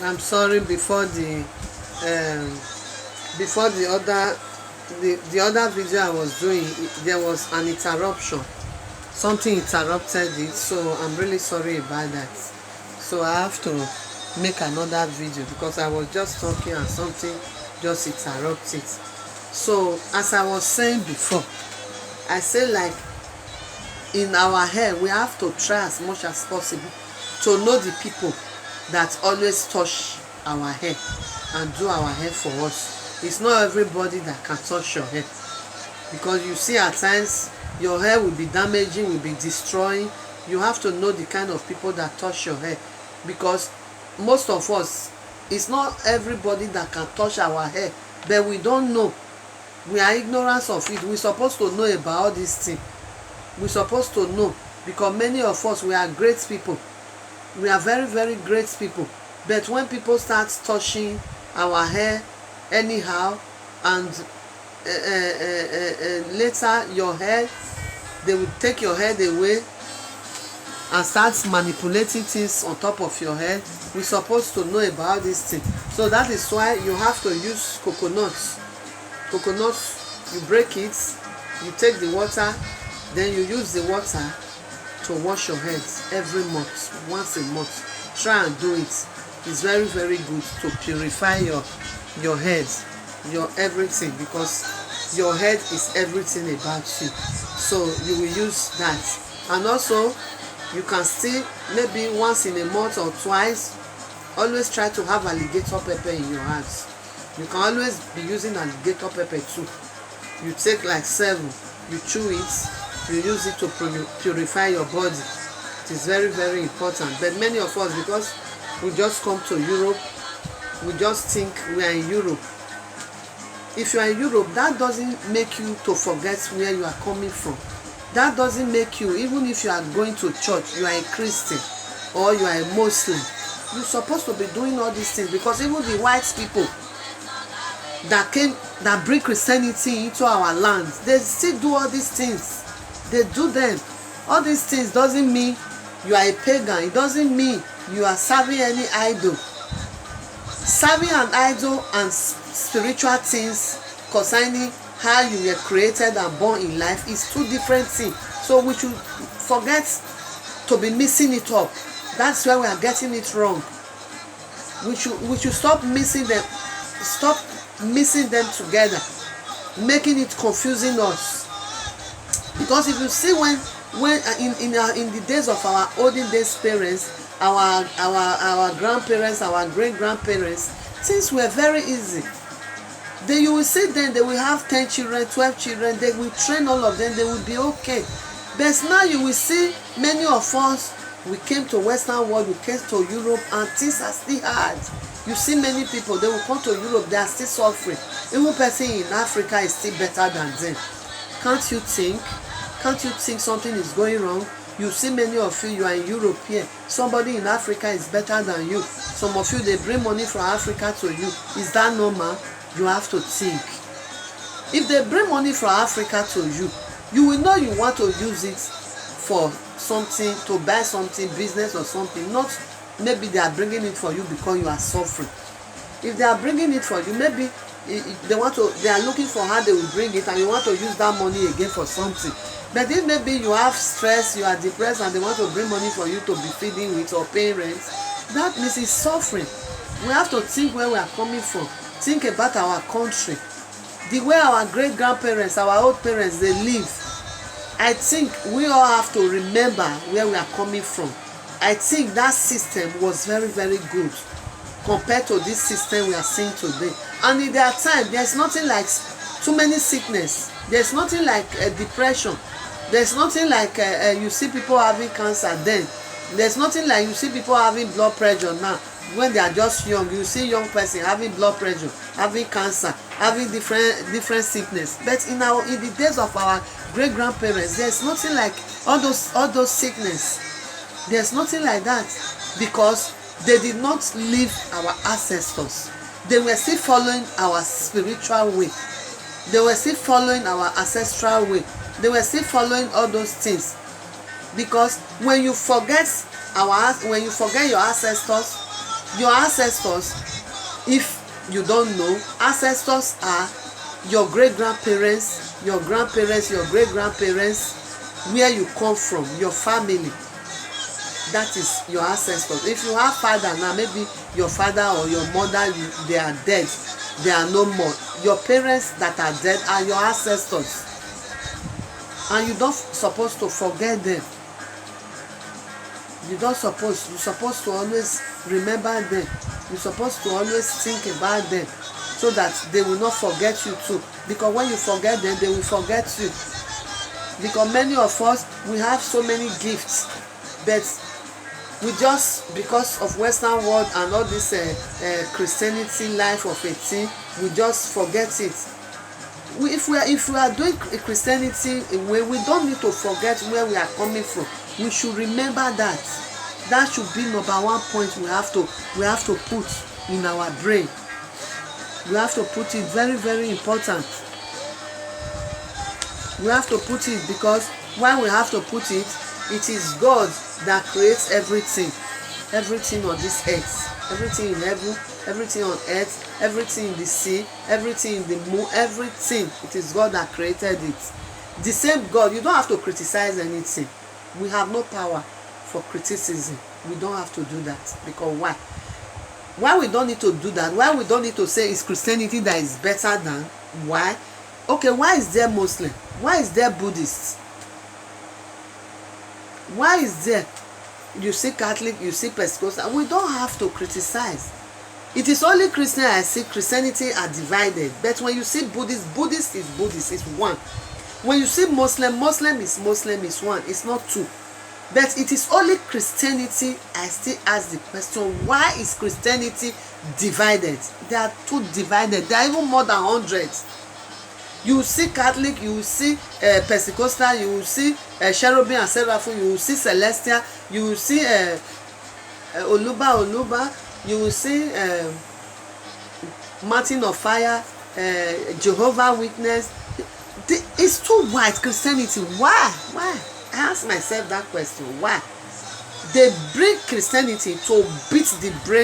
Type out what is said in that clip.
I'm sorry. Before the other video I was doing, there was an interruption. Something interrupted it, so I'm really sorry about that. So I have to make another video because I was just talking and something just interrupted. So as I was saying before, I say like in our hair we have to try as much as possible to know the people that always touch our hair and do our hair for us. It's not everybody that can touch your hair, because you see at times your hair will be damaging, will be destroying. You have to know the kind of people that touch your hair, because most of us, it's not everybody that can touch our hair, but we don't know. We are ignorant of it. We're supposed to know about all these things. We're supposed to know, because many of us, we are great people. We are very, very great people. But when people start touching our hair anyhow, and later your hair, they will take your head away and start manipulating things on top of your head. We're supposed to know about this thing. So that is why you have to use coconuts. You break it, you take the water, then you use the water to wash your head every month, once a month. Try and do it. It's very, very good to purify your head, your everything, because your head is everything about you. So you will use that. And also you can still, maybe once in a month or twice, always try to have alligator pepper in your hands. You can always be using alligator pepper too. You take like 7, you chew it, you use it to purify your body. It is very, very important. But many of us, because we just come to Europe, we just think we are in Europe. If you are in Europe, that doesn't make you to forget where you are coming from. That doesn't make you, even if you are going to church, you are a Christian or you are a Muslim, you're supposed to be doing all these things, because even the white people that bring Christianity into our land, they still do all these things. They do them. All these things doesn't mean you are a pagan. It doesn't mean you are serving any idol. Serving an idol and spiritual things concerning how you were created and born in life is two different things. So we should forget to be mixing it up. That's where we are getting it wrong. We should stop mixing them. Stop mixing them together, making it confusing us. Because if you see when in the days of our olden days parents, our grandparents, our great grandparents, things were very easy. You will see them, they will have 10 children, 12 children, they will train all of them, they will be okay. But now you will see many of us, we came to Western world, we came to Europe, and things are still hard. You see many people, they will come to Europe, they are still suffering. Even person in Africa is still better than them. Can't you think something is going wrong? You see many of you are in Europe here. Somebody in Africa is better than you. Some of you, they bring money from Africa to you. Is that normal? You have to think. If they bring money from Africa to you, you will know you want to use it for something, to buy something, business or something. Not maybe they are bringing it for you because you are suffering. If they are bringing it for you, maybe they are looking for how they will bring it, and you want to use that money again for something. But if maybe you have stress, you are depressed, and they want to bring money for you to be feeding with or paying rent, that means it's suffering. We have to think where we are coming from. Think about our country. The way our great grandparents, our old parents, they live. I think we all have to remember where we are coming from. I think that system was very, very good compared to this system we are seeing today. And in their time, there's nothing like too many sickness. There's nothing like depression. There's nothing like you see people having cancer then. There's nothing like you see people having blood pressure now. When they are just young, you see young person having blood pressure, having cancer, having different sickness. But in the days of our great grandparents, there's nothing like all those sickness. There's nothing like that, because they did not leave our ancestors. They were still following our spiritual way. They were still following our ancestral way. They were still following all those things. Because when you forget your ancestors, Your ancestors, if you don't know, ancestors are your great grandparents, your grandparents, your great grandparents, where you come from, your family. That is your ancestors. If you have father now, maybe your father or your mother, they are dead, they are no more. Your parents that are dead are your ancestors, and you don't supposed to forget them. You're supposed to always remember them. You're supposed to always think about them, so that they will not forget you too. Because when you forget them, they will forget you. Because many of us, we have so many gifts, but we just, because of Western world and all this Christianity life of a thing, we just forget it. If we are doing Christianity where we don't need to forget where we are coming from, we should remember that. That should be number one point we have to put in our brain. We have to put it very, very important. We have to put it, because why we have to put it, it is God that creates everything on this earth, everything in heaven, everything on earth, everything in the sea, everything in the moon, everything. It is God that created it. The same God. You don't have to criticize anything. We have no power for criticism. We don't have to do that. Because why we don't need to do that? Why we don't need to say it's Christianity that is better than? Why? Okay, why is there Muslim? Why is there Buddhist? Why is there, you see Catholic, you see Pentecostal? We don't have to criticize. It is only Christian I see Christianity are divided. But when you see Buddhist, Buddhist is Buddhist, it's one. When you see Muslim, Muslim is one, it's not two. But it is only Christianity I still ask the question, why is Christianity divided? They are too divided. They are even more than 100. You will see Catholic, you will see Pentecostal, you will see Cherubim and Seraphim, you will see Celestial, you will see Oluba, you will see Mountain of Fire, Jehovah Witness. It's too wide, Christianity. Why? I ask myself that question. Why? They bring Christianity to beat the brain